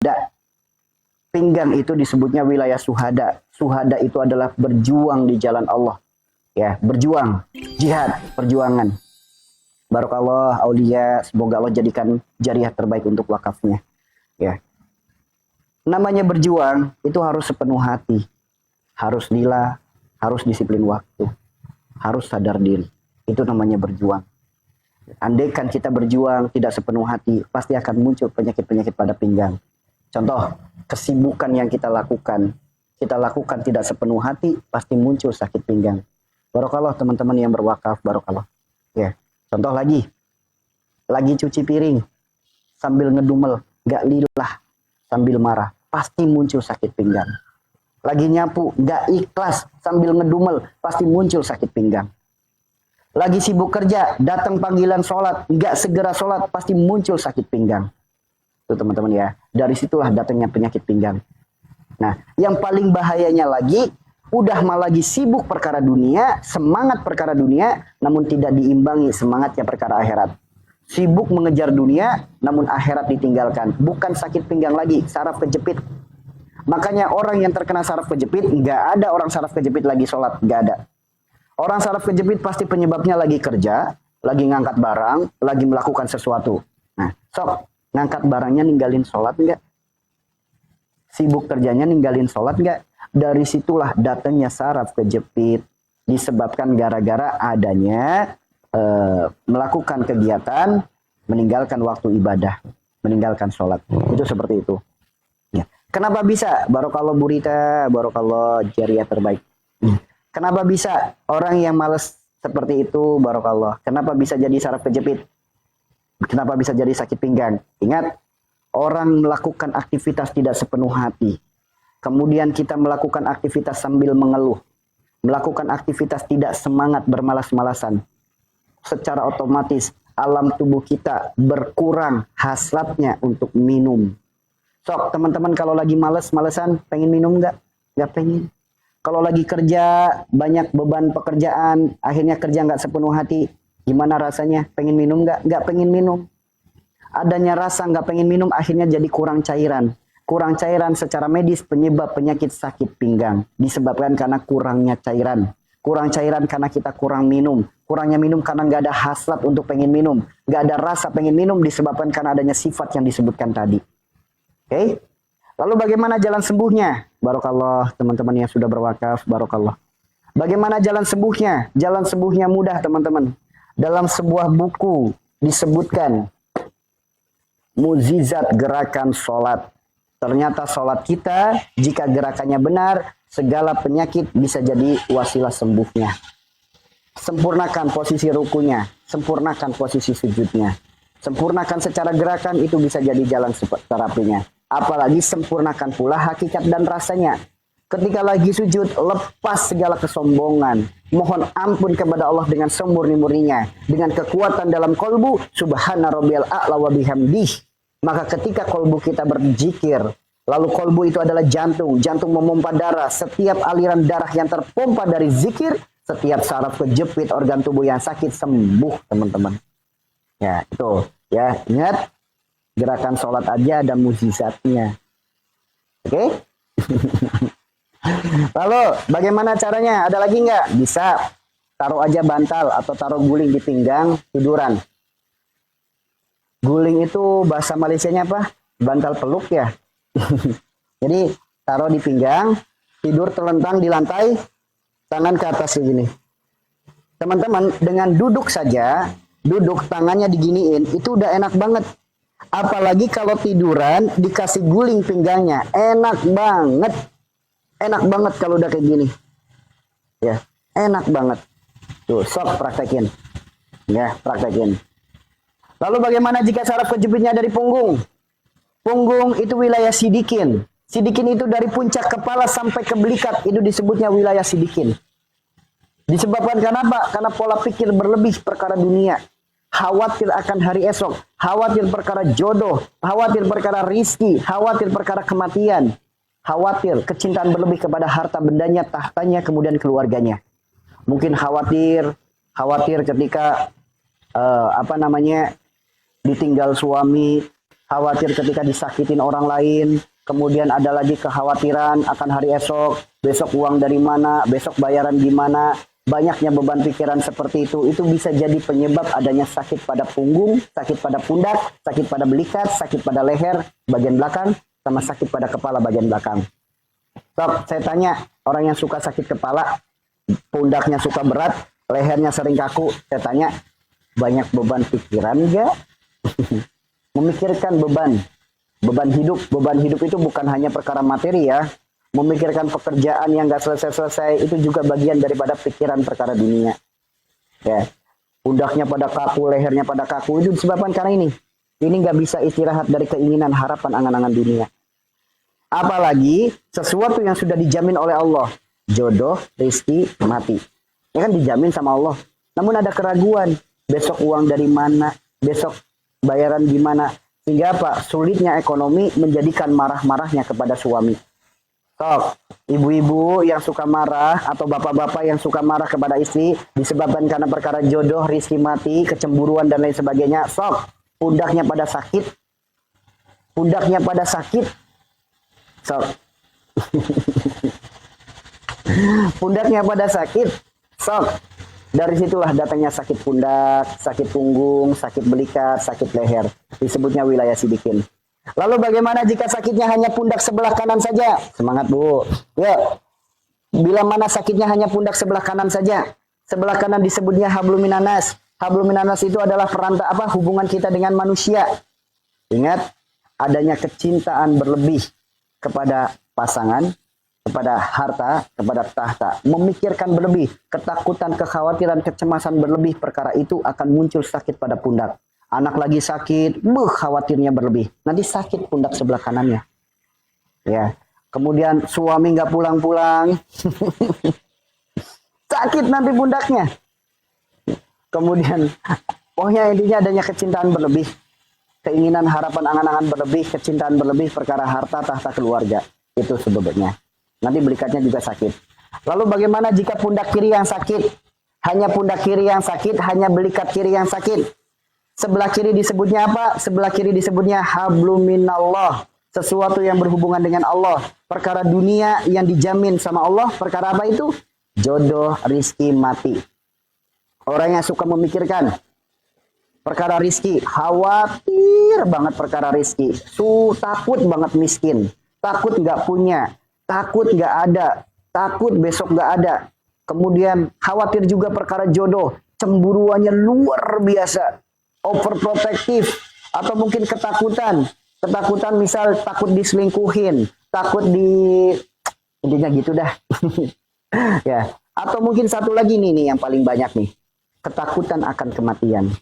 syuhada. Pinggang itu disebutnya wilayah syuhada. Syuhada itu adalah berjuang di jalan Allah. Ya, berjuang, jihad, perjuangan. Barakallah aulia, semoga Allah jadikan jariah terbaik untuk wakafnya. Ya. Namanya berjuang itu harus sepenuh hati. Harus lillah, harus disiplin waktu. Harus sadar diri. Itu namanya berjuang. Andaikan kita berjuang tidak sepenuh hati, pasti akan muncul penyakit-penyakit pada pinggang. Contoh, kesibukan yang kita lakukan tidak sepenuh hati, pasti muncul sakit pinggang. Barakallah teman-teman yang berwakaf, barakallah. Ya, contoh lagi cuci piring sambil ngedumel, gak lillah, sambil marah, pasti muncul sakit pinggang. Lagi nyapu, gak ikhlas, sambil ngedumel, pasti muncul sakit pinggang. Lagi sibuk kerja, datang panggilan sholat, gak segera sholat, pasti muncul sakit pinggang. Itu teman-teman ya, dari situlah datangnya penyakit pinggang. Nah, yang paling bahayanya lagi, udah malah lagi sibuk perkara dunia, semangat perkara dunia, namun tidak diimbangi semangatnya perkara akhirat. Sibuk mengejar dunia, namun akhirat ditinggalkan. Bukan sakit pinggang lagi, saraf kejepit. Makanya orang yang terkena saraf kejepit, nggak ada orang saraf kejepit lagi sholat, nggak ada. Orang saraf kejepit pasti penyebabnya lagi kerja, lagi ngangkat barang, lagi melakukan sesuatu. Nah, sok, ngangkat barangnya ninggalin sholat nggak? Sibuk kerjanya ninggalin sholat nggak? Dari situlah datangnya saraf kejepit. Disebabkan gara-gara adanya melakukan kegiatan, meninggalkan waktu ibadah, meninggalkan sholat. Itu seperti itu. Ya. Kenapa bisa? Barakallah burita, barakallah jariah terbaik. Kenapa bisa orang yang malas seperti itu, barakallah? Kenapa bisa jadi saraf kejepit? Kenapa bisa jadi sakit pinggang? Ingat, orang melakukan aktivitas tidak sepenuh hati. Kemudian kita melakukan aktivitas sambil mengeluh. Melakukan aktivitas tidak semangat, bermalas-malasan. Secara otomatis alam tubuh kita berkurang hasratnya untuk minum. Sok, teman-teman kalau lagi males-malesan, pengen minum nggak? Nggak pengen. Kalau lagi kerja, banyak beban pekerjaan, akhirnya kerja nggak sepenuh hati. Gimana rasanya? Pengen minum nggak? Nggak pengen minum. Adanya rasa nggak pengen minum, akhirnya jadi kurang cairan. Kurang cairan secara medis penyebab penyakit sakit pinggang. Disebabkan karena kurangnya cairan. Kurang cairan karena kita kurang minum. Kurangnya minum karena nggak ada hasrat untuk pengen minum. Nggak ada rasa pengen minum disebabkan karena adanya sifat yang disebutkan tadi. Oke? Lalu bagaimana jalan sembuhnya? Barakallah teman-teman yang sudah berwakaf, barakallah. Bagaimana jalan sembuhnya? Jalan sembuhnya mudah teman-teman. Dalam sebuah buku disebutkan mukjizat gerakan sholat. Ternyata sholat kita, jika gerakannya benar, segala penyakit bisa jadi wasilah sembuhnya. Sempurnakan posisi rukunya, sempurnakan posisi sujudnya. Sempurnakan secara gerakan, itu bisa jadi jalan terapinya. Apalagi sempurnakan pula hakikat dan rasanya. Ketika lagi sujud, lepas segala kesombongan. Mohon ampun kepada Allah dengan semurni-murninya. Dengan kekuatan dalam kolbu, subhana rabbiyal a'la wa bihamdih. Maka ketika kolbu kita berzikir, lalu kolbu itu adalah jantung. Jantung memompa darah. Setiap aliran darah yang terpompa dari zikir, setiap saraf kejepit organ tubuh yang sakit sembuh, teman-teman. Ya, itu. Ya, ingat. Gerakan sholat aja ada mukjizatnya. Oke? Lalu, bagaimana caranya? Ada lagi nggak? Bisa. Taruh aja bantal atau taruh guling di pinggang, tiduran. Guling itu bahasa Malaysianya apa? Bantal peluk ya. Jadi taruh di pinggang, tidur terlentang di lantai, tangan ke atas begini. Teman-teman, dengan duduk saja, duduk tangannya diginiin, itu udah enak banget. Apalagi kalau tiduran dikasih guling pinggangnya, enak banget. Enak banget kalau udah kayak gini. Ya, enak banget. Tuh, sok praktekin. Ya, praktekin. Lalu bagaimana jika saraf kejepitnya dari punggung? Punggung itu wilayah sidikin. Sidikin itu dari puncak kepala sampai ke belikat, itu disebutnya wilayah sidikin. Disebabkan kenapa? Karena pola pikir berlebih perkara dunia. Khawatir akan hari esok, khawatir perkara jodoh, khawatir perkara rizki, khawatir perkara kematian, khawatir kecintaan berlebih kepada harta bendanya, tahtanya, kemudian keluarganya. Mungkin khawatir ketika ditinggal suami, khawatir ketika disakitin orang lain, kemudian ada lagi kekhawatiran akan hari esok, besok uang dari mana, besok bayaran gimana, banyaknya beban pikiran seperti itu bisa jadi penyebab adanya sakit pada punggung, sakit pada pundak, sakit pada belikat, sakit pada leher bagian belakang, sama sakit pada kepala bagian belakang. Sob, saya tanya, orang yang suka sakit kepala, pundaknya suka berat, lehernya sering kaku, saya tanya, banyak beban pikiran enggak? Memikirkan beban hidup itu bukan hanya perkara materi ya. Memikirkan pekerjaan yang gak selesai-selesai itu juga bagian daripada pikiran perkara dunia. Ya, pundaknya pada kaku, lehernya pada kaku itu disebabkan karena ini. Ini gak bisa istirahat dari keinginan, harapan, angan-angan dunia. Apalagi sesuatu yang sudah dijamin oleh Allah, jodoh, rezeki, mati. Ya kan dijamin sama Allah. Namun ada keraguan, besok uang dari mana, besok bayaran gimana, sehingga apa? Sulitnya ekonomi menjadikan marah-marahnya kepada suami. Sok, ibu-ibu yang suka marah atau bapak-bapak yang suka marah kepada istri disebabkan karena perkara jodoh, rizki mati, kecemburuan dan lain sebagainya. Sok, pundaknya pada sakit. Sok. Pundaknya pada sakit. Sok. Dari situlah datangnya sakit pundak, sakit punggung, sakit belikat, sakit leher. Disebutnya wilayah sidikin. Lalu bagaimana jika sakitnya hanya pundak sebelah kanan saja? Semangat Bu. Ya. Bila mana sakitnya hanya pundak sebelah kanan saja? Sebelah kanan disebutnya hablum minanas. Hablum minanas itu adalah hubungan kita dengan manusia. Ingat, adanya kecintaan berlebih kepada pasangan, kepada harta, kepada tahta. Memikirkan berlebih, ketakutan, kekhawatiran, kecemasan berlebih, perkara itu akan muncul sakit pada pundak. Anak lagi sakit, khawatirnya berlebih. Nanti sakit pundak sebelah kanannya. Ya. Kemudian suami nggak pulang-pulang. Sakit nanti pundaknya. Kemudian, pokoknya intinya adanya kecintaan berlebih. Keinginan, harapan, angan-angan berlebih, kecintaan berlebih, perkara harta, tahta, keluarga. Itu sebabnya. Nanti belikatnya juga sakit. Lalu bagaimana jika pundak kiri yang sakit? Hanya pundak kiri yang sakit, hanya belikat kiri yang sakit. Sebelah kiri disebutnya apa? Sebelah kiri disebutnya hablum minallah. Sesuatu yang berhubungan dengan Allah. Perkara dunia yang dijamin sama Allah. Perkara apa itu? Jodoh, rizki, mati. Orang yang suka memikirkan perkara rizki. Khawatir banget perkara rizki. Takut banget miskin. Takut nggak punya. Takut nggak ada. Takut besok nggak ada. Kemudian khawatir juga perkara jodoh. Cemburuannya luar biasa. Overprotective atau mungkin ketakutan misal takut diselingkuhin, takut intinya gitu dah. Ya, atau mungkin satu lagi nih yang paling banyak nih, ketakutan akan kematian.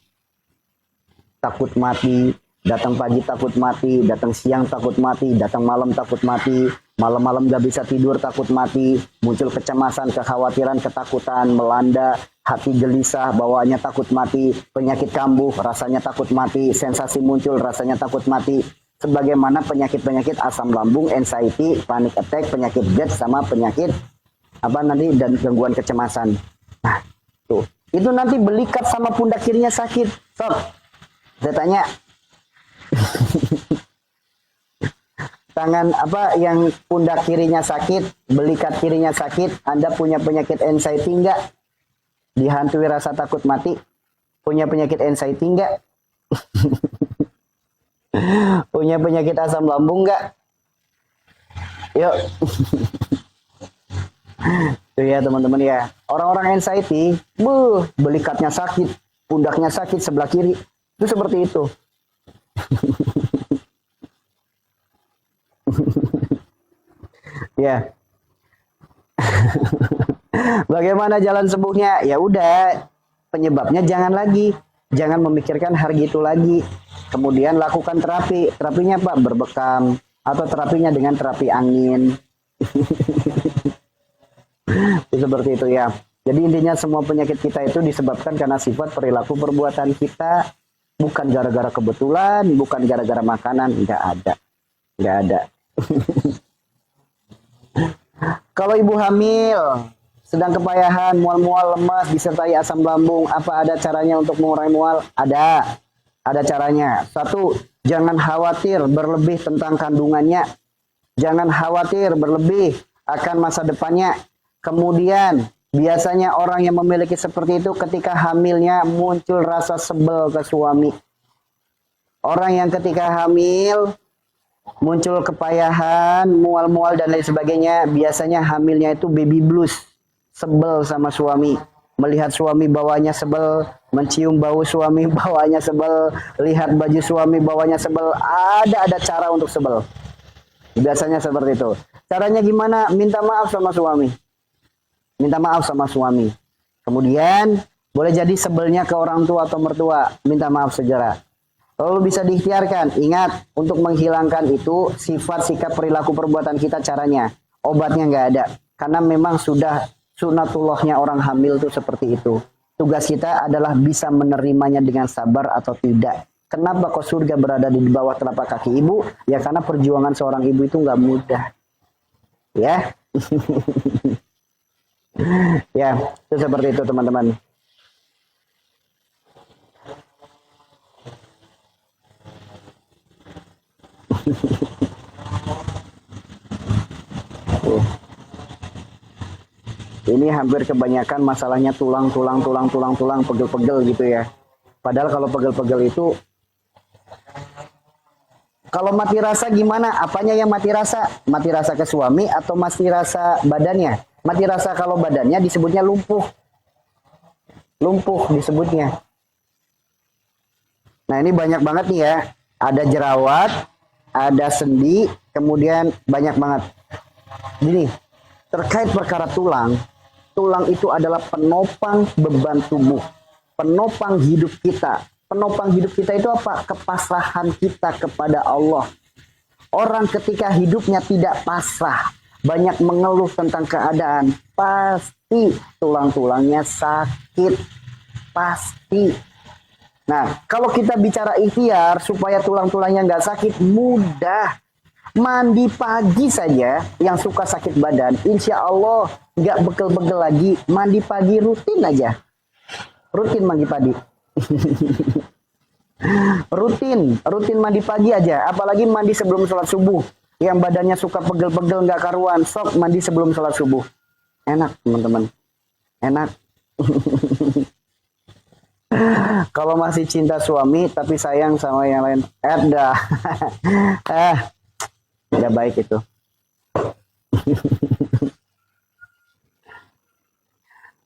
Takut mati, datang pagi takut mati, datang siang takut mati, datang malam takut mati, malam-malam gak bisa tidur takut mati, muncul kecemasan, kekhawatiran, ketakutan melanda, hati gelisah, bawaannya takut mati, penyakit kambuh, rasanya takut mati, sensasi muncul, rasanya takut mati. Sebagaimana penyakit-penyakit asam lambung, anxiety, panic attack, penyakit GERD, sama penyakit dan gangguan kecemasan. Nah, tuh. Itu nanti belikat sama pundak kirinya sakit. Sob, saya tanya. Tangan yang pundak kirinya sakit, belikat kirinya sakit, Anda punya penyakit anxiety enggak? Dihantui rasa takut mati? Punya penyakit anxiety enggak? Punya penyakit asam lambung enggak? Yuk. Tuh ya teman-teman ya. Orang-orang anxiety, belikatnya sakit, pundaknya sakit sebelah kiri. Itu seperti itu. Ya. Bagaimana jalan sembuhnya? Ya udah, penyebabnya jangan memikirkan hari itu lagi. Kemudian lakukan terapi. Terapinya apa? Berbekam atau terapinya dengan terapi angin. Seperti itu ya. Jadi intinya semua penyakit kita itu disebabkan karena sifat perilaku perbuatan kita, bukan gara-gara kebetulan, bukan gara-gara makanan, enggak ada. Kalau ibu hamil, sedang kepayahan, mual-mual, lemas, disertai asam lambung, apa ada caranya untuk mengurangi mual? Ada caranya. Satu, Jangan khawatir berlebih tentang kandungannya. Jangan khawatir berlebih akan masa depannya. Kemudian biasanya orang yang memiliki seperti itu ketika hamilnya muncul rasa sebel ke suami. Orang yang ketika hamil muncul kepayahan, mual-mual dan lain sebagainya, biasanya hamilnya itu baby blues, sebel sama suami. Melihat suami bawanya sebel, mencium bau suami bawanya sebel, lihat baju suami bawanya sebel, ada cara untuk sebel. Biasanya seperti itu. Caranya gimana? Minta maaf sama suami. Minta maaf sama suami. Kemudian boleh jadi sebelnya ke orang tua atau mertua, minta maaf segera. Lalu bisa diikhtiarkan. Ingat, untuk menghilangkan itu sifat, sikap, perilaku, perbuatan kita caranya. Obatnya nggak ada. Karena memang sudah sunatullahnya orang hamil itu seperti itu. Tugas kita adalah bisa menerimanya dengan sabar atau tidak. Kenapa kok surga berada di bawah telapak kaki ibu? Ya karena perjuangan seorang ibu itu nggak mudah. Ya. Ya, itu seperti itu teman-teman. Ini hampir kebanyakan masalahnya tulang, pegel-pegel gitu ya. Padahal kalau pegel-pegel itu, kalau mati rasa gimana? Apanya yang mati rasa? Mati rasa ke suami atau mati rasa badannya? Mati rasa kalau badannya disebutnya lumpuh. Lumpuh disebutnya. Nah ini banyak banget nih ya. Ada jerawat, ada sendi, kemudian banyak banget. Gini, terkait perkara tulang, tulang itu adalah penopang beban tubuh, penopang hidup kita. Penopang hidup kita itu apa? Kepasrahan kita kepada Allah. Orang ketika hidupnya tidak pasrah, banyak mengeluh tentang keadaan, pasti tulang-tulangnya sakit. Pasti. Nah, kalau kita bicara ikhtiar supaya tulang-tulangnya nggak sakit, mudah. Mandi pagi saja yang suka sakit badan, insya Allah nggak begel-begel lagi. Mandi pagi rutin aja. Rutin mandi pagi. rutin mandi pagi aja. Apalagi mandi sebelum sholat subuh. Yang badannya suka pegel-pegel nggak karuan, sok mandi sebelum sholat subuh. Enak teman-teman. Enak. Kalau masih cinta suami tapi sayang sama yang lain, dah. Nggak baik itu.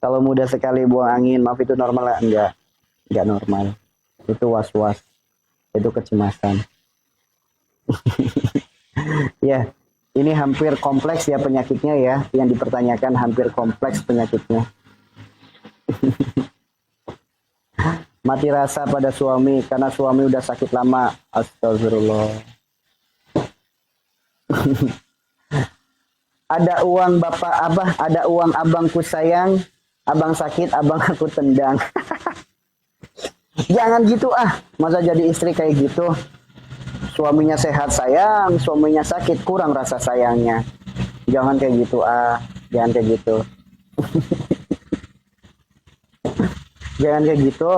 Kalau mudah sekali buang angin, maaf itu normal enggak? Enggak normal. Itu was-was. Itu kecemasan. Ya, ini hampir kompleks ya penyakitnya ya. Yang dipertanyakan hampir kompleks penyakitnya. Mati rasa pada suami karena suami udah sakit lama. Astagfirullah. Ada uang bapak abah, ada uang abangku sayang, abang sakit, abang aku tendang. Jangan gitu ah, masa jadi istri kayak gitu. Suaminya sehat sayang, suaminya sakit kurang rasa sayangnya. Jangan kayak gitu ah, jangan kayak gitu. Jangan kayak gitu.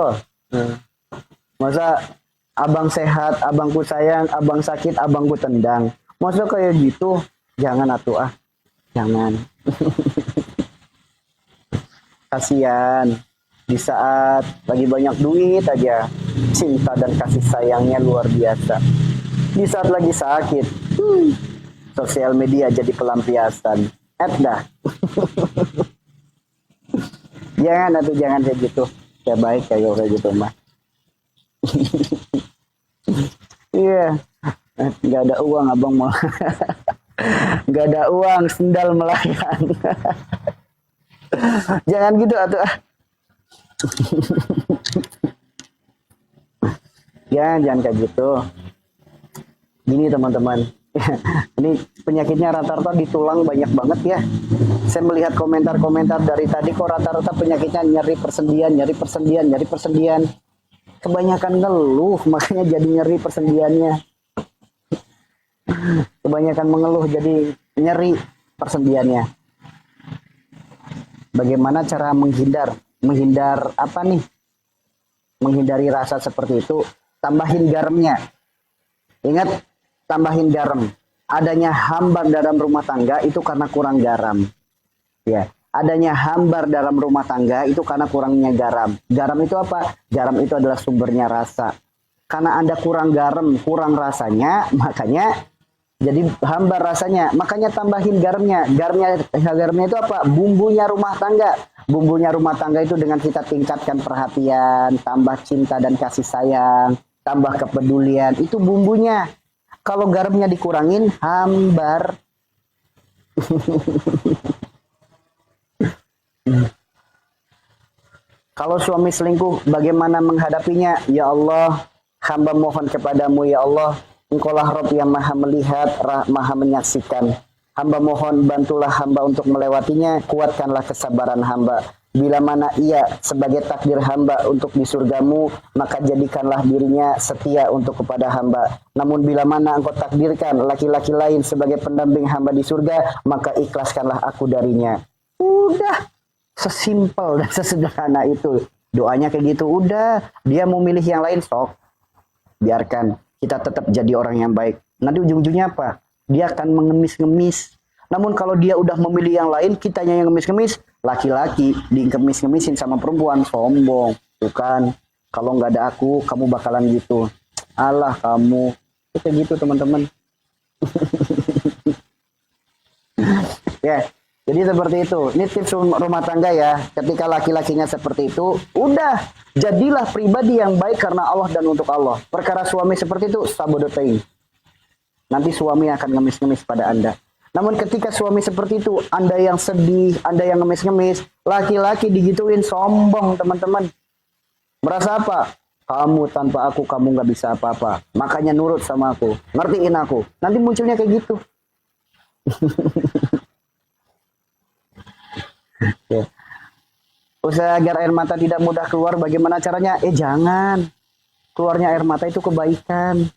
Masa abang sehat, abangku sayang, abang sakit, abangku tendang. Masa kayak gitu? Jangan atuh ah. Jangan. Kasihan. Di saat lagi banyak duit aja, cinta dan kasih sayangnya luar biasa. Di saat lagi sakit, sosial media jadi pelampiasan. Dah. Jangan atuh, jangan kayak gitu. Ya baik kayak gitu mah. Iya, nggak ada uang abang mau. Nggak ada uang, sendal melayang. Jangan gitu atuh. Jangan kayak gitu. Gini teman-teman. Ini penyakitnya rata-rata di tulang banyak banget ya. Saya melihat komentar-komentar dari tadi kok rata-rata penyakitnya nyeri persendian. Kebanyakan ngeluh makanya jadi nyeri persendiannya. Kebanyakan mengeluh jadi nyeri persendiannya. Bagaimana cara menghindar apa nih? Menghindari rasa seperti itu, tambahin garamnya. Ingat, tambahin garam. Adanya hambar dalam rumah tangga itu karena kurang garam. Ya, adanya hambar dalam rumah tangga itu karena kurangnya garam. Garam itu apa? Garam itu adalah sumbernya rasa. Karena Anda kurang garam, kurang rasanya, makanya jadi hambar rasanya. Makanya tambahin garamnya. Garamnya itu apa? Bumbunya rumah tangga. Bumbunya rumah tangga itu dengan kita tingkatkan perhatian, tambah cinta dan kasih sayang, tambah kepedulian. Itu bumbunya. Kalau garamnya dikurangin, hambar. Kalau suami selingkuh, bagaimana menghadapinya? Ya Allah, hamba mohon kepadamu, ya Allah, Engkaulah Rabb yang maha melihat, maha menyaksikan. Hamba mohon bantulah hamba untuk melewatinya, kuatkanlah kesabaran hamba. Bila mana ia sebagai takdir hamba untuk di surgamu, maka jadikanlah dirinya setia untuk kepada hamba. Namun bila mana engkau takdirkan laki-laki lain sebagai pendamping hamba di surga, maka ikhlaskanlah aku darinya. Udah, sesimpel dan sesederhana itu. Doanya kayak gitu, udah. Dia mau milih yang lain, sok. Biarkan, kita tetap jadi orang yang baik. Nanti ujung-ujungnya apa? Dia akan mengemis-ngemis. Namun kalau dia udah memilih yang lain, kitanya yang ngemis-ngemis, laki-laki dikemis-ngemisin sama perempuan, sombong. Bukan, kalau nggak ada aku, kamu bakalan gitu. Alah kamu, itu gitu teman-teman. Ya, jadi seperti itu. Ini tips rumah tangga ya. Ketika laki-lakinya seperti itu, udah, jadilah pribadi yang baik karena Allah dan untuk Allah. Perkara suami seperti itu, sabodotein. Nanti suami akan ngemis-ngemis pada Anda. Namun ketika suami seperti itu, Anda yang sedih, Anda yang ngemis-ngemis, laki-laki digituin, sombong teman-teman. Merasa apa? Kamu tanpa aku, kamu nggak bisa apa-apa. Makanya nurut sama aku, ngertiin aku. Nanti munculnya kayak gitu. Ya. Usaha agar air mata tidak mudah keluar, bagaimana caranya? Jangan. Keluarnya air mata itu kebaikan.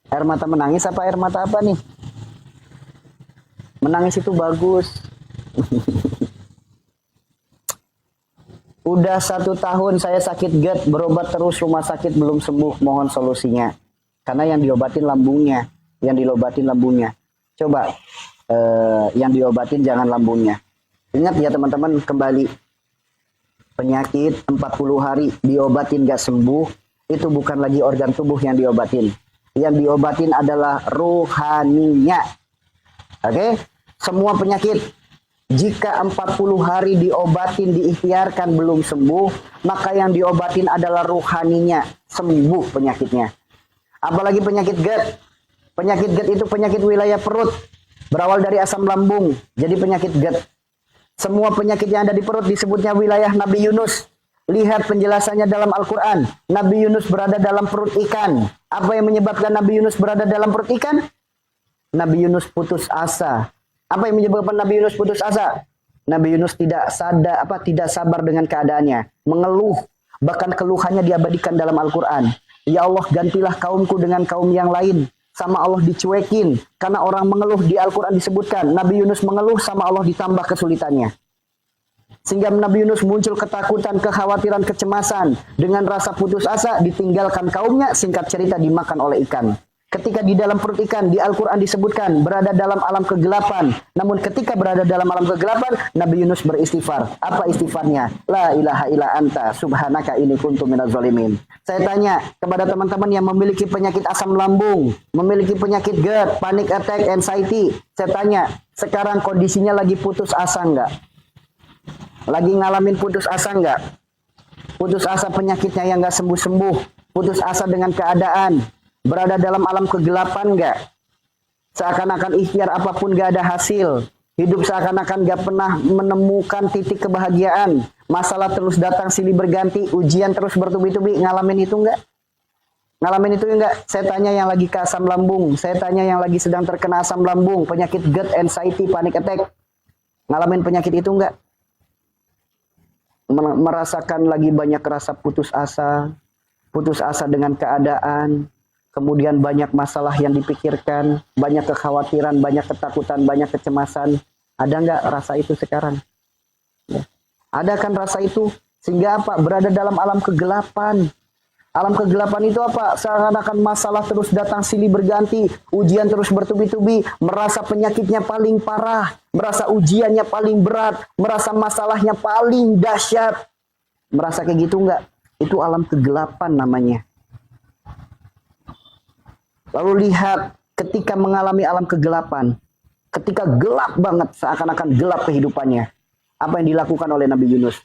Air mata menangis apa air mata apa nih? Menangis itu bagus. Udah 1 tahun saya sakit GERD, berobat terus rumah sakit belum sembuh, mohon solusinya. Karena yang diobatin lambungnya, Coba, yang diobatin jangan lambungnya. Ingat ya teman-teman, kembali. Penyakit 40 hari diobatin gak sembuh, itu bukan lagi organ tubuh yang diobatin. Yang diobatin adalah rohaninya. Oke? Semua penyakit, jika 40 hari diobatin, diikhtiarkan belum sembuh, maka yang diobatin adalah rohaninya, sembuh penyakitnya. Apalagi penyakit GERD. Penyakit GERD itu penyakit wilayah perut, berawal dari asam lambung, jadi penyakit GERD. Semua penyakit yang ada di perut disebutnya wilayah Nabi Yunus. Lihat penjelasannya dalam Al-Quran. Nabi Yunus berada dalam perut ikan. Apa yang menyebabkan Nabi Yunus berada dalam perut ikan? Nabi Yunus putus asa. Apa yang menyebabkan Nabi Yunus putus asa? Nabi Yunus tidak sabar dengan keadaannya, mengeluh, bahkan keluhannya diabadikan dalam Al-Quran. Ya Allah, gantilah kaumku dengan kaum yang lain. Sama Allah dicuekin, karena orang mengeluh di Al-Quran disebutkan. Nabi Yunus mengeluh, sama Allah ditambah kesulitannya. Sehingga Nabi Yunus muncul ketakutan, kekhawatiran, kecemasan. Dengan rasa putus asa, ditinggalkan kaumnya, singkat cerita dimakan oleh ikan. Ketika di dalam perut ikan, di Al-Quran disebutkan, berada dalam alam kegelapan. Namun ketika berada dalam alam kegelapan, Nabi Yunus beristighfar. Apa istighfarnya? La ilaha illa anta, subhanaka inni kuntu minaz zalimin. Saya tanya kepada teman-teman yang memiliki penyakit asam lambung, memiliki penyakit GERD, panic attack, anxiety. Saya tanya, sekarang kondisinya lagi putus asa enggak? Lagi ngalamin putus asa enggak? Putus asa penyakitnya yang enggak sembuh-sembuh. Putus asa dengan keadaan. Berada dalam alam kegelapan enggak? Seakan-akan ikhtiar apapun enggak ada hasil. Hidup seakan-akan enggak pernah menemukan titik kebahagiaan. Masalah terus datang silih berganti. Ujian terus bertubi-tubi. Ngalamin itu enggak? Ngalamin itu enggak? Saya tanya yang lagi ke asam lambung. Saya tanya yang lagi sedang terkena asam lambung. Penyakit GERD, anxiety, panic attack. Ngalamin penyakit itu enggak? Merasakan lagi banyak rasa putus asa dengan keadaan. Kemudian banyak masalah yang dipikirkan, banyak kekhawatiran, banyak ketakutan, banyak kecemasan. Ada nggak rasa itu sekarang? Ya. Ada kan rasa itu? Sehingga apa? Berada dalam alam kegelapan. Alam kegelapan itu apa? Seakan-akan masalah terus datang silih berganti, ujian terus bertubi-tubi, merasa penyakitnya paling parah, merasa ujiannya paling berat, merasa masalahnya paling dahsyat. Merasa kayak gitu enggak? Itu alam kegelapan namanya. Lalu lihat ketika mengalami alam kegelapan, ketika gelap banget, seakan-akan gelap kehidupannya. Apa yang dilakukan oleh Nabi Yunus?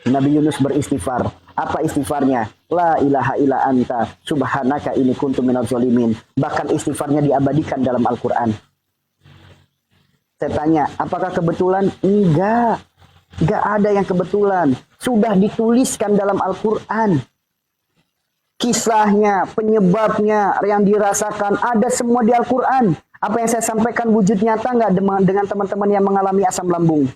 Nabi Yunus beristighfar. Apa istighfarnya? La ilaha illa anta subhanaka inni kuntu minadz zalimin. Bahkan istighfarnya diabadikan dalam Al-Quran. Saya tanya, apakah kebetulan? Enggak. Enggak ada yang kebetulan. Sudah dituliskan dalam Al-Quran. Kisahnya, penyebabnya, yang dirasakan, ada semua di Al-Quran. Apa yang saya sampaikan wujud nyata enggak dengan teman-teman yang mengalami asam lambung?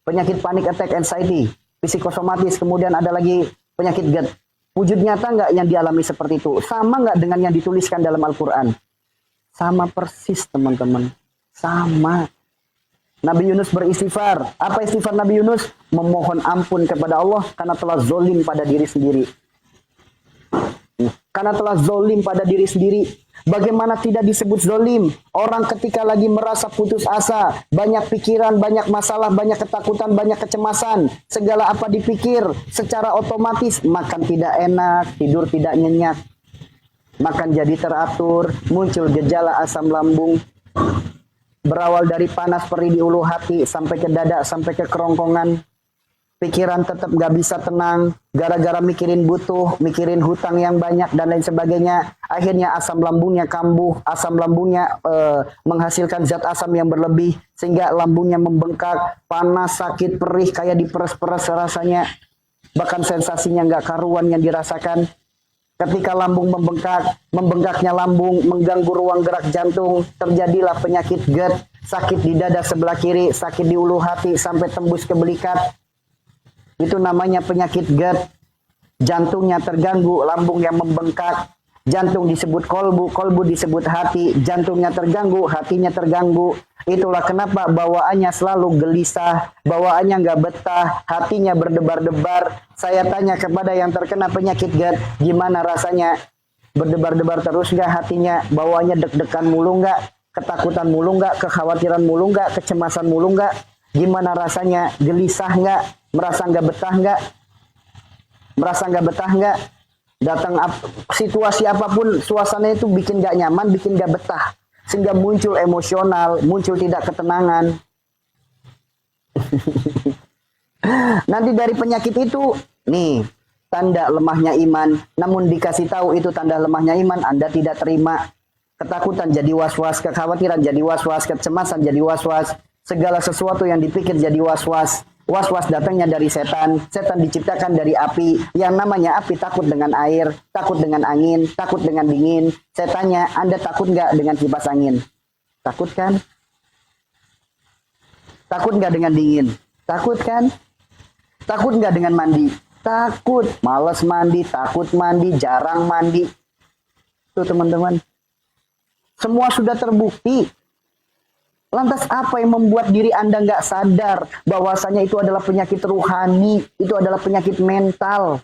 Penyakit panic attack anxiety, psikosomatis, kemudian ada lagi penyakit GERD. Wujud nyata nggak yang dialami seperti itu? Sama nggak dengan yang dituliskan dalam Al-Quran? Sama persis teman-teman. Sama. Nabi Yunus beristighfar. Apa istighfar Nabi Yunus? Memohon ampun kepada Allah karena telah zolim pada diri sendiri. Karena telah zolim pada diri sendiri. Bagaimana tidak disebut zolim? Orang ketika lagi merasa putus asa, banyak pikiran, banyak masalah, banyak ketakutan, banyak kecemasan. Segala apa dipikir, secara otomatis makan tidak enak, tidur tidak nyenyak. Makan jadi teratur, muncul gejala asam lambung. Berawal dari panas perih di ulu hati, sampai ke dada, sampai ke kerongkongan. Pikiran tetap gak bisa tenang, gara-gara mikirin butuh, mikirin hutang yang banyak, dan lain sebagainya. Akhirnya asam lambungnya kambuh, asam lambungnya menghasilkan zat asam yang berlebih, sehingga lambungnya membengkak, panas, sakit, perih, kayak diperes-peres rasanya. Bahkan sensasinya gak karuan yang dirasakan. Ketika lambung membengkak, membengkaknya lambung, mengganggu ruang gerak jantung, terjadilah penyakit GERD, sakit di dada sebelah kiri, sakit di ulu hati, sampai tembus ke belikat. Itu namanya penyakit GERD. Jantungnya terganggu, lambung yang membengkak. Jantung disebut kolbu, kolbu disebut hati. Jantungnya terganggu, hatinya terganggu. Itulah kenapa bawaannya selalu gelisah, bawaannya nggak betah, hatinya berdebar-debar. Saya tanya kepada yang terkena penyakit GERD, gimana rasanya? Berdebar-debar terus nggak hatinya? Bawaannya deg-degan mulu nggak? Ketakutan mulu nggak? Kekhawatiran mulu nggak? Kecemasan mulu nggak? Gimana rasanya? Gelisah nggak? Merasa nggak betah nggak? Merasa nggak betah nggak? Datang situasi apapun, suasana itu bikin nggak nyaman, bikin nggak betah, sehingga muncul emosional, muncul tidak ketenangan. Nanti dari penyakit itu, nih tanda lemahnya iman. Namun dikasih tahu itu tanda lemahnya iman, Anda tidak terima. Ketakutan jadi was-was, kekhawatiran jadi was-was, kecemasan jadi was-was. Segala sesuatu yang dipikir jadi was-was. Was-was datangnya dari setan. Setan diciptakan dari api. Yang namanya api takut dengan air, takut dengan angin, takut dengan dingin. Saya tanya, Anda takut nggak dengan kipas angin? Takut kan? Takut nggak dengan dingin? Takut kan? Takut nggak dengan mandi? Takut. Males mandi, takut mandi, jarang mandi. Tuh teman-teman. Semua sudah terbukti. Lantas apa yang membuat diri Anda nggak sadar bahwasanya itu adalah penyakit ruhani, itu adalah penyakit mental.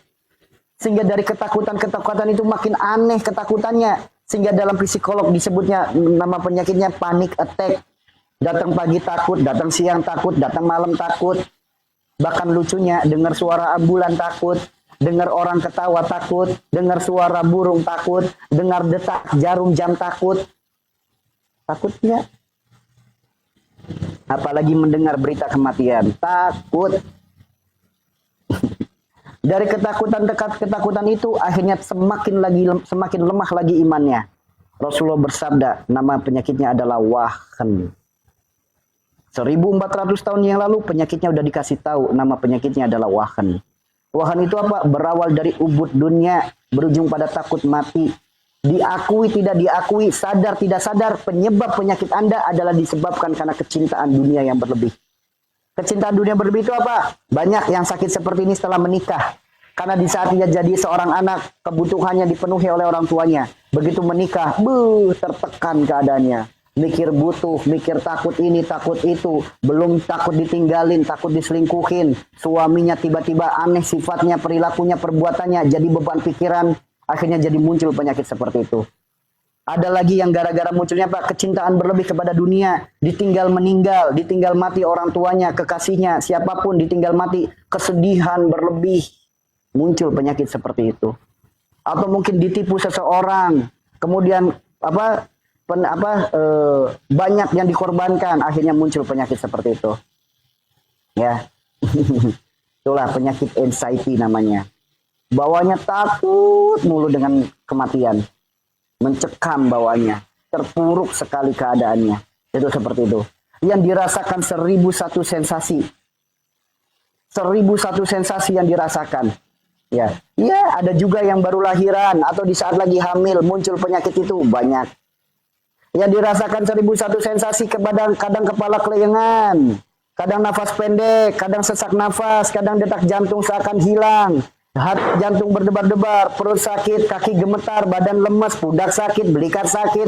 Sehingga dari ketakutan-ketakutan itu makin aneh ketakutannya. Sehingga dalam psikolog disebutnya nama penyakitnya panic attack. Datang pagi takut, datang siang takut, datang malam takut. Bahkan lucunya dengar suara ambulan takut, dengar orang ketawa takut, dengar suara burung takut, dengar detak jarum jam takut. Takut nggak? Apalagi mendengar berita kematian, takut. Dari ketakutan itu akhirnya semakin lemah lagi imannya. Rasulullah bersabda, nama penyakitnya adalah wahan. 1400 tahun yang lalu penyakitnya udah dikasih tahu, nama penyakitnya adalah wahan. Wahan itu apa? Berawal dari ubud dunia, berujung pada takut mati. Diakui tidak diakui, sadar tidak sadar, penyebab penyakit Anda adalah disebabkan karena kecintaan dunia yang berlebih. Kecintaan dunia berlebih itu apa? Banyak yang sakit seperti ini setelah menikah. Karena di saat dia jadi seorang anak, kebutuhannya dipenuhi oleh orang tuanya. Begitu menikah, tertekan keadaannya. Mikir butuh, mikir takut ini, takut itu. Belum takut ditinggalin, takut diselingkuhin. Suaminya tiba-tiba aneh sifatnya, perilakunya, perbuatannya. Jadi beban pikiran. akhirnya jadi muncul penyakit seperti itu. Ada lagi yang gara-gara munculnya apa? Kecintaan berlebih kepada dunia, ditinggal meninggal, ditinggal mati orang tuanya, kekasihnya, siapapun ditinggal mati, kesedihan berlebih, muncul penyakit seperti itu. Atau mungkin ditipu seseorang, kemudian banyak yang dikorbankan, akhirnya muncul penyakit seperti itu. Ya, itulah penyakit anxiety namanya. Bawahnya takut mulu dengan kematian. Mencekam bawahnya, terpuruk sekali keadaannya. Itu seperti itu. Yang dirasakan 1001 sensasi. 1001 sensasi yang dirasakan. Ya, ada juga yang baru lahiran atau di saat lagi hamil muncul penyakit itu banyak. Yang dirasakan 1001 sensasi, kadang kepala kelayangan, kadang nafas pendek, kadang sesak nafas, kadang detak jantung seakan hilang. Jantung berdebar-debar, perut sakit, kaki gemetar, badan lemes, pundak sakit, belikat sakit,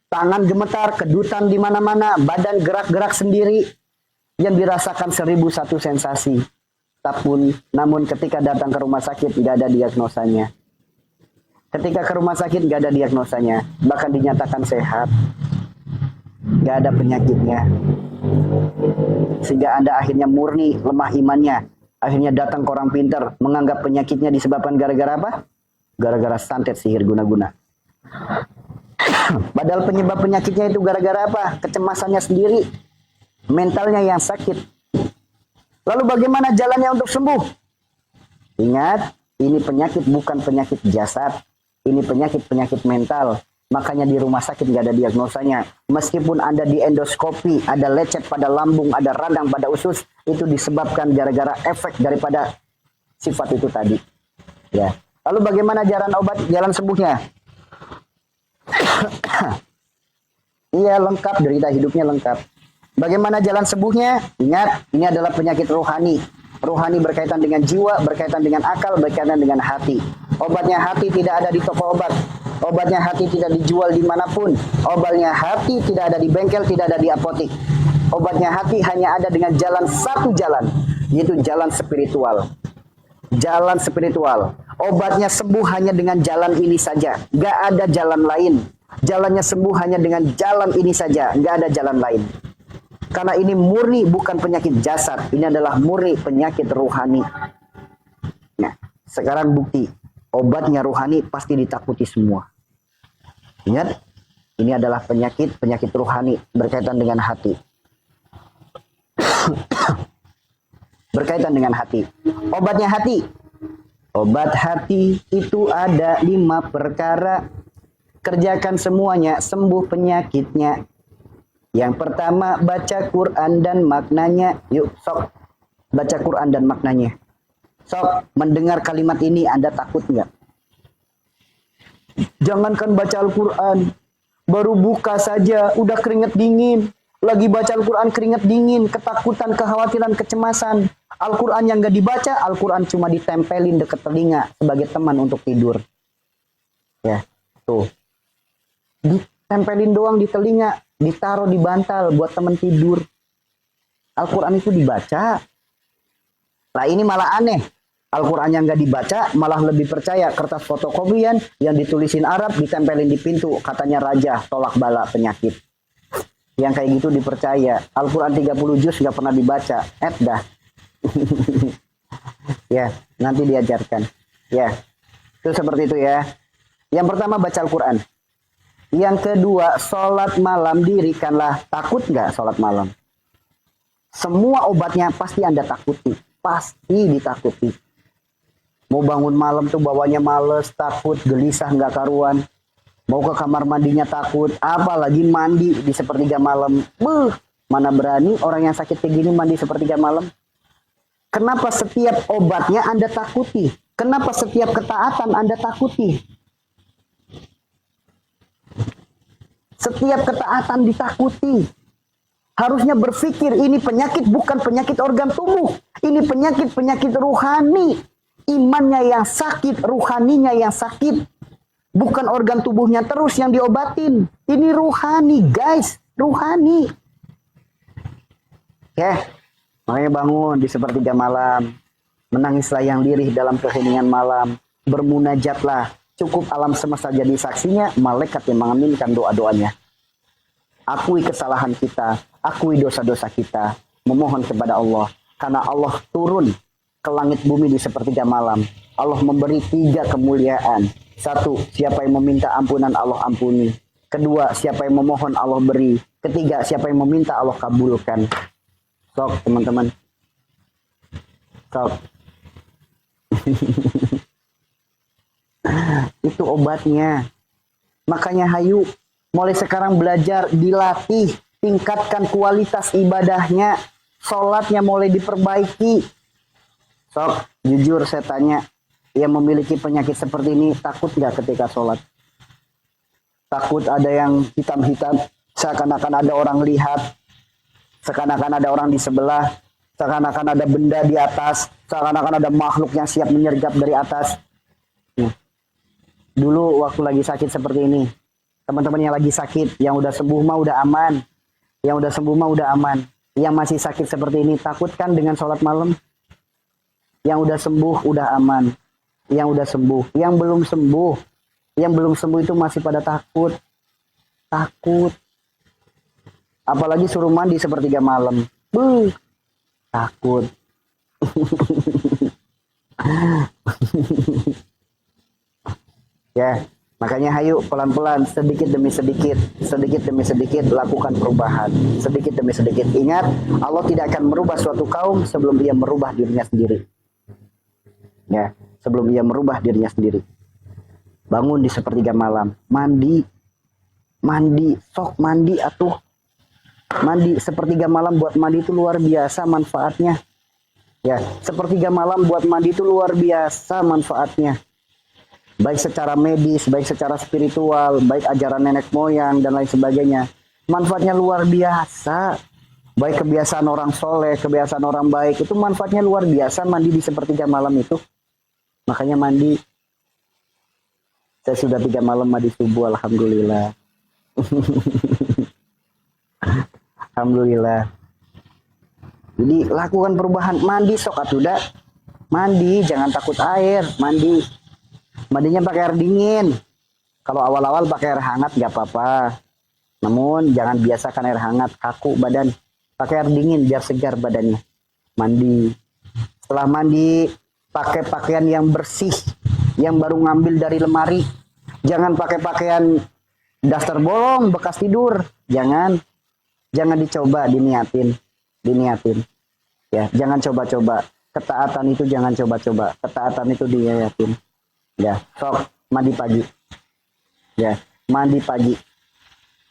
tangan gemetar, kedutan di mana-mana, badan gerak-gerak sendiri. Yang dirasakan 1001 sensasi. Namun ketika datang ke rumah sakit, nggak ada diagnosanya. Ketika ke rumah sakit, nggak ada diagnosanya. Bahkan dinyatakan sehat. Nggak ada penyakitnya. Sehingga Anda akhirnya murni, lemah imannya. Akhirnya datang ke orang pintar, menganggap penyakitnya disebabkan gara-gara apa? Gara-gara santet sihir guna-guna. Padahal penyebab penyakitnya itu gara-gara apa? Kecemasannya sendiri. Mentalnya yang sakit. Lalu bagaimana jalannya untuk sembuh? Ingat, ini penyakit bukan penyakit jasad. Ini penyakit mental. Makanya di rumah sakit nggak ada diagnosanya. Meskipun Anda di endoskopi, ada lecet pada lambung, ada radang pada usus, itu disebabkan gara-gara efek daripada sifat itu tadi. Ya. Lalu bagaimana jalan sembuhnya? Iya, lengkap, derita hidupnya lengkap. Bagaimana jalan sembuhnya? Ingat, ini adalah penyakit rohani. Rohani berkaitan dengan jiwa, berkaitan dengan akal, berkaitan dengan hati. Obatnya hati tidak ada di toko obat. Obatnya hati tidak dijual dimanapun. Obatnya hati tidak ada di bengkel, tidak ada di apotik. Obatnya hati hanya ada dengan satu jalan, yaitu jalan spiritual. Jalan spiritual. Obatnya sembuh hanya dengan jalan ini saja. Gak ada jalan lain. Jalannya sembuh hanya dengan jalan ini saja. Gak ada jalan lain. Karena ini murni bukan penyakit jasad. Ini adalah murni penyakit rohani. Nah, sekarang bukti. Obatnya rohani pasti ditakuti semua. Ingat, ini adalah penyakit rohani berkaitan dengan hati. Berkaitan dengan hati. Obatnya hati. Obat hati itu ada 5 perkara. Kerjakan semuanya, sembuh penyakitnya. Yang pertama, baca Quran dan maknanya. Yuk, sok. Baca Quran dan maknanya. Sok, mendengar kalimat ini Anda takut nggak? Jangankan baca Al-Quran, baru buka saja udah keringet dingin. Lagi baca Al-Quran keringet dingin, ketakutan, kekhawatiran, kecemasan. Al-Quran yang nggak dibaca, Al-Quran cuma ditempelin deket telinga sebagai teman untuk tidur. Ya, tuh. Ditempelin doang di telinga, ditaruh di bantal buat teman tidur. Al-Quran itu dibaca. Nah ini malah aneh. Al-Quran yang gak dibaca malah lebih percaya kertas fotokopian yang ditulisin Arab ditempelin di pintu. Katanya raja tolak bala penyakit. Yang kayak gitu dipercaya. Al-Quran 30 juz gak pernah dibaca. Dah. Ya, nanti diajarkan. Ya, itu seperti itu ya. Yang pertama baca Al-Quran. Yang kedua, sholat malam dirikanlah. Takut gak sholat malam? Semua obatnya pasti Anda takuti. Pasti ditakuti. Mau bangun malam tuh bawanya males, takut, gelisah, nggak karuan. Mau ke kamar mandinya takut. Apalagi mandi di sepertiga malam. Mana berani orang yang sakit kayak gini mandi sepertiga malam. Kenapa setiap obatnya Anda takuti? Kenapa setiap ketaatan Anda takuti? Setiap ketaatan ditakuti. Harusnya berpikir ini penyakit bukan penyakit organ tubuh. Ini penyakit rohani. Imannya yang sakit, ruhaninya yang sakit. Bukan organ tubuhnya terus yang diobatin. Ini rohani, guys. Rohani. Ya, makanya bangun di sepertiga malam. Menangislah yang lirih dalam keheningan malam. Bermunajatlah. Cukup alam semesta jadi saksinya, malaikat yang mengaminkan doa-doanya. Akui kesalahan kita, akui dosa-dosa kita, memohon kepada Allah. Karena Allah turun ke langit bumi di sepertiga malam. Allah memberi 3 kemuliaan. 1, siapa yang meminta ampunan Allah ampuni. 2, siapa yang memohon Allah beri. 3, siapa yang meminta Allah kabulkan. Sok teman-teman. Sok. Itu obatnya. Makanya hayu, mulai sekarang belajar, dilatih, tingkatkan kualitas ibadahnya, sholatnya mulai diperbaiki. Sok, jujur saya tanya, yang memiliki penyakit seperti ini takut nggak ketika sholat? Takut ada yang hitam-hitam, seakan-akan ada orang lihat, seakan-akan ada orang di sebelah, seakan-akan ada benda di atas, seakan-akan ada makhluk yang siap menyergap dari atas. Dulu waktu lagi sakit seperti ini, teman-teman yang lagi sakit, yang udah sembuh mah udah aman, yang udah sembuh mah udah aman. Yang masih sakit seperti ini, takut kan dengan sholat malam? Yang udah sembuh udah aman, yang udah sembuh. Yang belum sembuh itu masih pada takut. Apalagi suruh mandi sepertiga malam, takut. Ya, makanya hayu pelan-pelan, sedikit demi sedikit lakukan perubahan, sedikit demi sedikit. Ingat, Allah tidak akan merubah suatu kaum sebelum Ia merubah dirinya sendiri. Ya, sebelum Ia merubah dirinya sendiri. Bangun di sepertiga malam, mandi, sok mandi atuh. Mandi sepertiga malam buat mandi itu luar biasa manfaatnya. Ya, sepertiga malam buat mandi itu luar biasa manfaatnya. Baik secara medis, baik secara spiritual, baik ajaran nenek moyang dan lain sebagainya. Manfaatnya luar biasa. Baik kebiasaan orang soleh, kebiasaan orang baik, itu manfaatnya luar biasa mandi di sepertiga malam itu. Makanya mandi. Saya sudah 3 malam mandi subuh, alhamdulillah. Alhamdulillah. Jadi lakukan perubahan, mandi sok atuh. Mandi, jangan takut air, mandi. Mandinya pakai air dingin. Kalau awal-awal pakai air hangat nggak apa-apa. Namun jangan biasakan air hangat, kaku badan. Pakai air dingin biar segar badannya. Mandi. Setelah mandi, pakai pakaian yang bersih, yang baru ngambil dari lemari. Jangan pakai pakaian daster bolong bekas tidur. Jangan dicoba, diniatin. Ya, jangan coba-coba. Ketaatan itu jangan coba-coba. Ketaatan itu diniatin. Ya, sok mandi pagi. Ya, mandi pagi.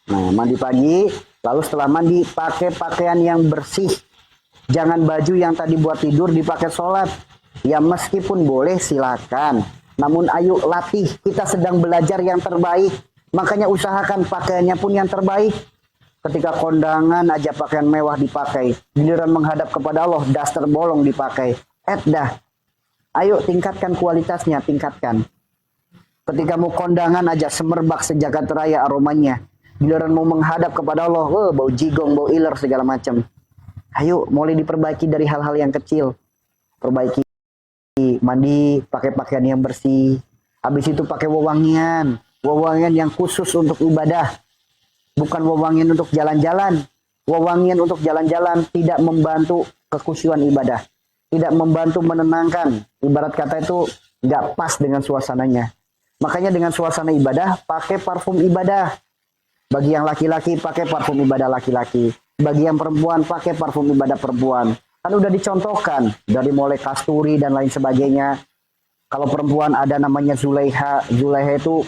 Nah, mandi pagi, lalu setelah mandi pakai pakaian yang bersih. Jangan baju yang tadi buat tidur dipakai sholat. Ya meskipun boleh silakan. Namun ayo latih, kita sedang belajar yang terbaik. Makanya usahakan pakaiannya pun yang terbaik. Ketika kondangan aja pakaian mewah dipakai. Giliran menghadap kepada Allah, daster bolong dipakai. Dah. Ayo tingkatkan kualitasnya, tingkatkan. Ketika mau kondangan aja semerbak sejagat raya aromanya. Giliran mau menghadap kepada Allah, bau jigong, bau iler segala macam. Ayo mulai diperbaiki dari hal-hal yang kecil. Perbaiki, mandi, pakai pakaian yang bersih. Habis itu pakai wewangian yang khusus untuk ibadah. Bukan wewangian untuk jalan-jalan. Wewangian untuk jalan-jalan tidak membantu kekhusyuan ibadah. Tidak membantu menenangkan. Ibarat kata itu nggak pas dengan suasananya. Makanya dengan suasana ibadah, pakai parfum ibadah. Bagi yang laki-laki, pakai parfum ibadah laki-laki. Bagi yang perempuan, pakai parfum ibadah perempuan. Kan udah dicontohkan. Dari mulai kasturi dan lain sebagainya. Kalau perempuan ada namanya Zulaiha. Zulaiha itu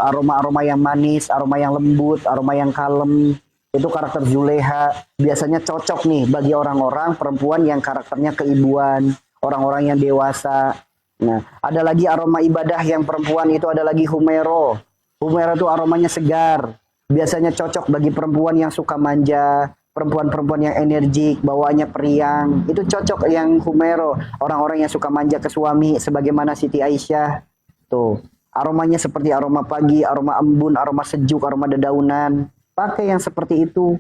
aroma-aroma yang manis, aroma yang lembut, aroma yang kalem. Itu karakter Zulaiha. Biasanya cocok nih bagi orang-orang perempuan yang karakternya keibuan, orang-orang yang dewasa. Nah, ada lagi aroma ibadah yang perempuan itu, ada lagi Humero. Humero itu aromanya segar. Biasanya cocok bagi perempuan yang suka manja, perempuan-perempuan yang energik, bawaannya periang. Itu cocok yang Humero. Orang-orang yang suka manja ke suami, sebagaimana Siti Aisyah. Tuh, aromanya seperti aroma pagi, aroma embun, aroma sejuk, aroma dedaunan. Pakai yang seperti itu.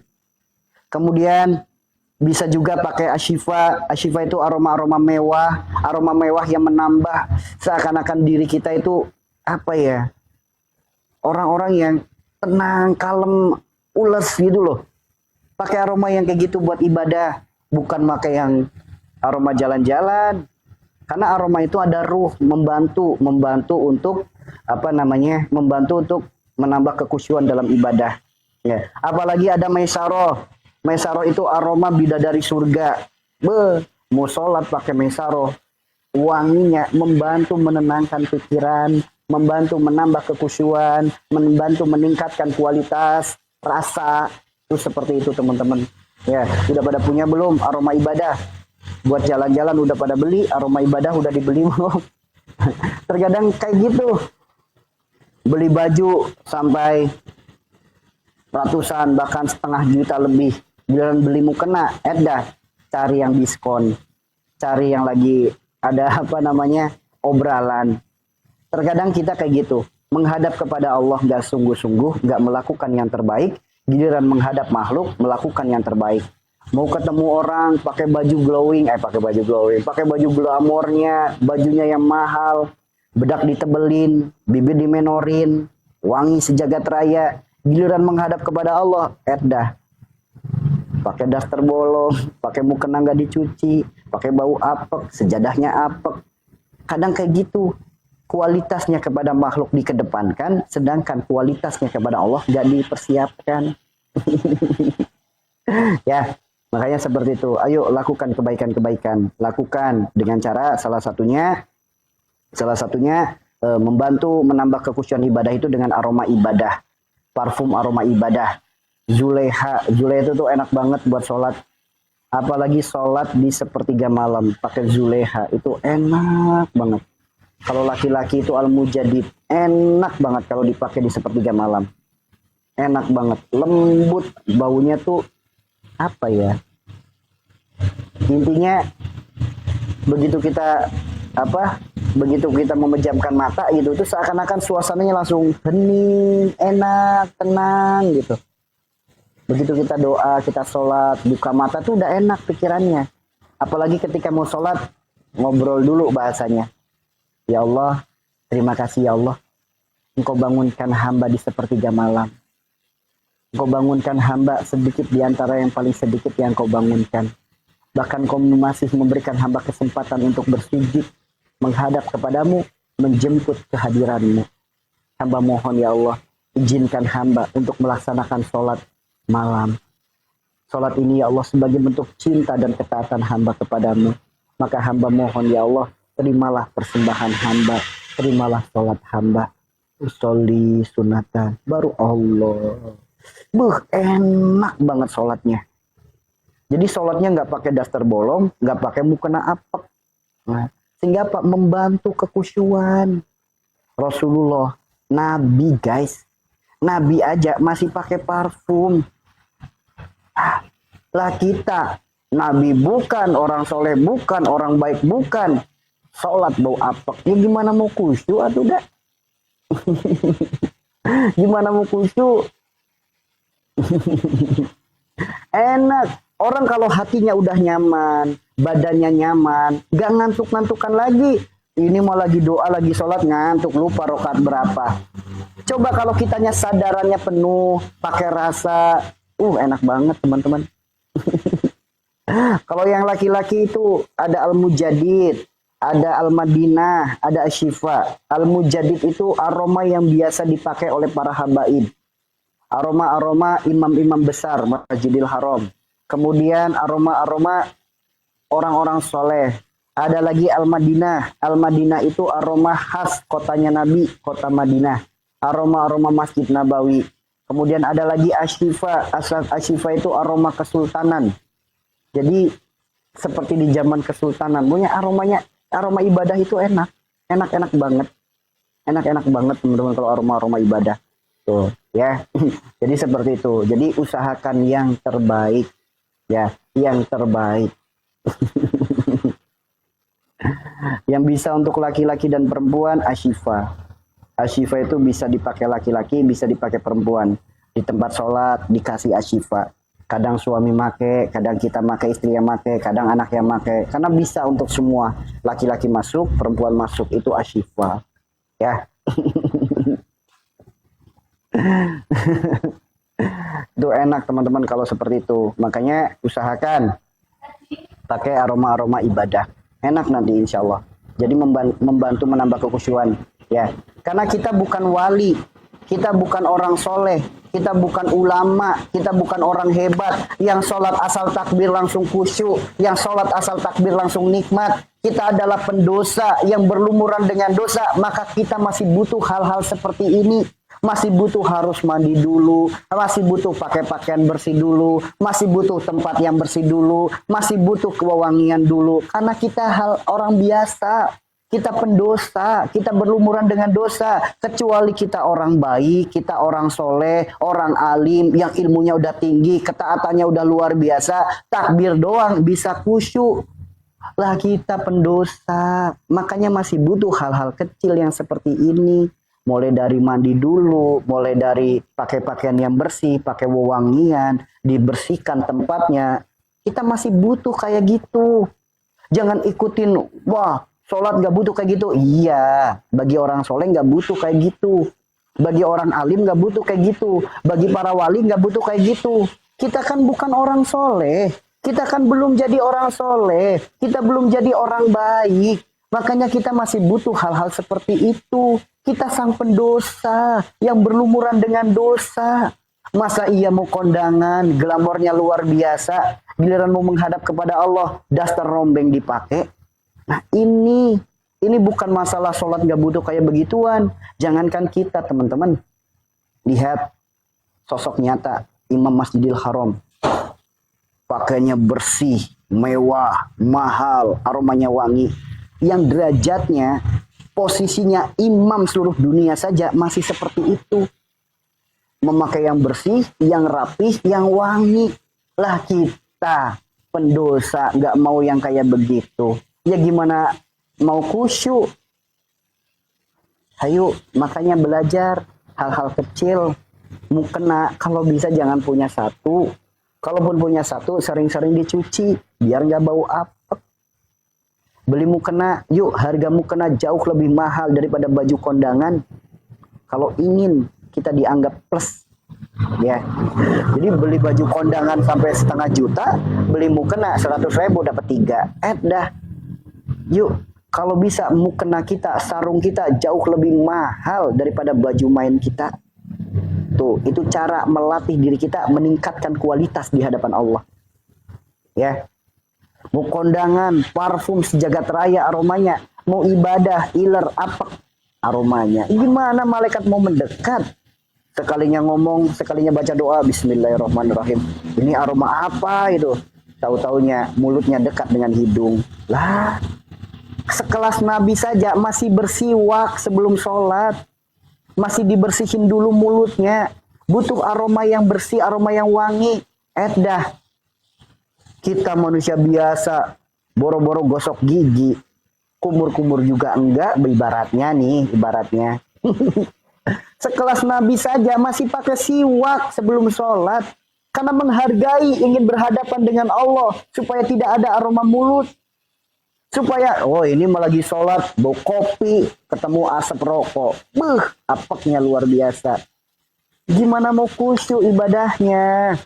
Kemudian Bisa juga pakai ashifa. Ashifa itu aroma-aroma mewah, aroma mewah yang menambah seakan-akan diri kita itu apa ya? Orang-orang yang tenang, kalem, ules gitu loh. Pakai aroma yang kayak gitu buat ibadah, bukan pakai yang aroma jalan-jalan. Karena aroma itu ada ruh, membantu untuk apa namanya? Membantu untuk menambah kekhusyuan dalam ibadah. Ya. Apalagi ada maisaroh. Maisaroh itu aroma bidadari surga. Mau sholat pakai maisaroh. Wanginya membantu menenangkan pikiran, membantu menambah kekhusyuan, membantu meningkatkan kualitas rasa. Itu seperti itu teman-teman. Ya, udah pada punya belum aroma ibadah? Buat jalan-jalan udah pada beli, aroma ibadah udah dibeli belum? Terkadang kayak gitu. Beli baju sampai ratusan bahkan setengah juta lebih. Giliran beli mukena, cari yang diskon, cari yang lagi ada apa namanya obralan. Terkadang kita kayak gitu, menghadap kepada Allah nggak sungguh-sungguh, nggak melakukan yang terbaik. Giliran menghadap makhluk, melakukan yang terbaik. Mau ketemu orang pakai baju glowing, pakai baju glamornya, bajunya yang mahal, bedak ditebelin, bibir dimenorin, wangi sejagat raya. Giliran menghadap kepada Allah, pakai daster bolong, pakai mukena nggak dicuci, pakai bau apek, sejadahnya apek. Kadang kayak gitu. Kualitasnya kepada makhluk dikedepankan, sedangkan kualitasnya kepada Allah nggak dipersiapkan. Ya, makanya seperti itu. Ayo lakukan kebaikan-kebaikan. Lakukan dengan cara salah satunya membantu menambah kekhusyuan ibadah itu dengan aroma ibadah, parfum aroma ibadah. Zuleha itu tuh enak banget buat sholat. Apalagi sholat di sepertiga malam pakai zuleha itu enak banget. Kalau laki-laki itu al-mujadid, enak banget kalau dipakai di sepertiga malam. Enak banget, lembut, baunya tuh apa ya? Intinya begitu kita memejamkan mata gitu, itu seakan-akan suasananya langsung hening, enak, tenang gitu. Begitu kita doa, kita sholat, buka mata tuh udah enak pikirannya. Apalagi ketika mau sholat, ngobrol dulu bahasanya. Ya Allah, terima kasih ya Allah. Engkau bangunkan hamba di sepertiga malam. Engkau bangunkan hamba sedikit di antara yang paling sedikit yang kau bangunkan. Bahkan kau masih memberikan hamba kesempatan untuk bersujud, menghadap kepadamu, menjemput kehadiranmu. Hamba mohon ya Allah, izinkan hamba untuk melaksanakan sholat malam. Sholat ini ya Allah sebagai bentuk cinta dan ketaatan hamba kepadamu. Maka hamba mohon ya Allah, terimalah persembahan hamba, terimalah sholat hamba. Usolli sunatan, baru Allah. Enak banget sholatnya. Jadi sholatnya nggak pakai daster bolong, nggak pakai mukena apek. Nah, sehingga Pak membantu kekhusyuan. Rasulullah, Nabi guys, Nabi aja masih pakai parfum. Lah kita, Nabi bukan, orang soleh bukan, orang baik bukan, sholat bau apek. Ya gimana mau khusyuk atuh dah? Gimana mau khusyuk? Enak. Orang kalau hatinya udah nyaman, badannya nyaman, gak ngantuk-ngantukan lagi. Ini mau lagi doa, lagi sholat, ngantuk, lupa rokaat berapa. Coba kalau kitanya sadarannya penuh, pakai rasa, enak banget teman-teman. Kalau yang laki-laki itu ada al-mujadid, ada al-madinah, ada asyifa. Al-mujadid itu aroma yang biasa dipakai oleh para habaib. Aroma-aroma imam-imam besar Masjidil Haram. Kemudian aroma-aroma orang-orang soleh. Ada lagi al-madinah. Al-madinah itu aroma khas kotanya Nabi, kota Madinah. Aroma-aroma Masjid Nabawi. Kemudian ada lagi asyifa. Asyifa itu aroma kesultanan. Jadi seperti di zaman kesultanan, punya aroma ibadah itu enak. Enak-enak banget. Enak-enak banget teman-teman kalau aroma-aroma ibadah. Tuh, ya. Jadi seperti itu. Jadi usahakan yang terbaik. Ya, yang terbaik. Yang bisa untuk laki-laki dan perempuan, asyifa. Asyifa itu bisa dipakai laki-laki, bisa dipakai perempuan. Di tempat sholat dikasih asyifa. Kadang suami make, kadang kita make, istri yang make, kadang anak yang make. Karena bisa untuk semua. Laki-laki masuk, perempuan masuk. Itu asyifa. Ya. Itu enak teman-teman kalau seperti itu. Makanya usahakan pakai aroma-aroma ibadah. Enak nanti insya Allah. Jadi membantu menambah kekhusyuan. Ya. Karena kita bukan wali. Kita bukan orang soleh, kita bukan ulama, kita bukan orang hebat yang sholat asal takbir langsung khusyuk, yang sholat asal takbir langsung nikmat. Kita adalah pendosa yang berlumuran dengan dosa, maka kita masih butuh hal-hal seperti ini. Masih butuh harus mandi dulu, masih butuh pakai pakaian bersih dulu, masih butuh tempat yang bersih dulu, masih butuh kewangian dulu. Karena kita orang biasa. Kita pendosa, kita berlumuran dengan dosa. Kecuali kita orang baik, kita orang soleh, orang alim, yang ilmunya udah tinggi, ketaatannya udah luar biasa, takbir doang bisa khusyuk. Lah kita pendosa, makanya masih butuh hal-hal kecil yang seperti ini. Mulai dari mandi dulu, mulai dari pakai pakaian yang bersih, pakai wewangian, dibersihkan tempatnya. Kita masih butuh kayak gitu. Jangan ikutin, wah, sholat gak butuh kayak gitu. Iya, bagi orang soleh gak butuh kayak gitu. Bagi orang alim gak butuh kayak gitu. Bagi para wali gak butuh kayak gitu. Kita kan bukan orang soleh. Kita kan belum jadi orang soleh. Kita belum jadi orang baik. Makanya kita masih butuh hal-hal seperti itu. Kita sang pendosa yang berlumuran dengan dosa. Masa iya mau kondangan, glamornya luar biasa. Giliran mau menghadap kepada Allah, daster rombeng dipakai. Nah ini bukan masalah sholat gak butuh kayak begituan. Jangankan kita teman-teman. Lihat sosok nyata Imam Masjidil Haram. Pakaiannya bersih, mewah, mahal, aromanya wangi. Yang derajatnya, posisinya imam seluruh dunia saja masih seperti itu. Memakai yang bersih, yang rapih, yang wangi. Lah kita pendosa gak mau yang kayak begitu. Ya gimana mau khusyuk? Ayo, makanya belajar hal-hal kecil. Mukena kalau bisa jangan punya satu. Kalaupun punya satu, sering-sering dicuci biar nggak bau apek. Beli mukena, yuk harga mukena jauh lebih mahal daripada baju kondangan. Kalau ingin kita dianggap plus, ya. Jadi beli baju kondangan sampai 1,5 juta, beli mukena 100.000 dapat 3. Dah. Yuk, kalau bisa mukena kita, sarung kita jauh lebih mahal daripada baju main kita. Tuh, itu cara melatih diri kita meningkatkan kualitas di hadapan Allah. Ya. Mau kondangan, parfum sejagat raya aromanya. Mau ibadah, iler, apek aromanya. Gimana malaikat mau mendekat? Sekalinya ngomong, sekalinya baca doa, bismillahirrahmanirrahim. Ini aroma apa itu? Tahu-taunya mulutnya dekat dengan hidung. Lah, sekelas Nabi saja masih bersiwak sebelum sholat. Masih dibersihin dulu mulutnya. Butuh aroma yang bersih, aroma yang wangi. Dah. Kita manusia biasa. Boro-boro gosok gigi. Kumur-kumur juga enggak. Ibaratnya. Sekelas Nabi saja masih pakai siwak sebelum sholat. Karena menghargai, ingin berhadapan dengan Allah. Supaya tidak ada aroma mulut. Supaya, ini mah lagi sholat, bau kopi, ketemu asap rokok. Apeknya luar biasa. Gimana mau khusyuk ibadahnya?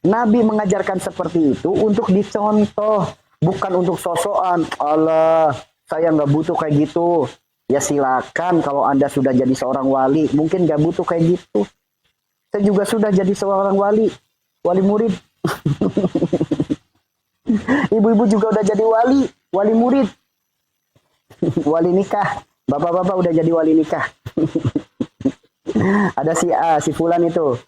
Nabi mengajarkan seperti itu untuk dicontoh. Bukan untuk sosokan. Allah, saya nggak butuh kayak gitu. Ya silakan kalau Anda sudah jadi seorang wali. Mungkin nggak butuh kayak gitu. Saya juga sudah jadi seorang wali. Wali murid. Ibu-ibu juga udah jadi wali murid, wali nikah, bapak-bapak udah jadi wali nikah. Ada si fulan itu,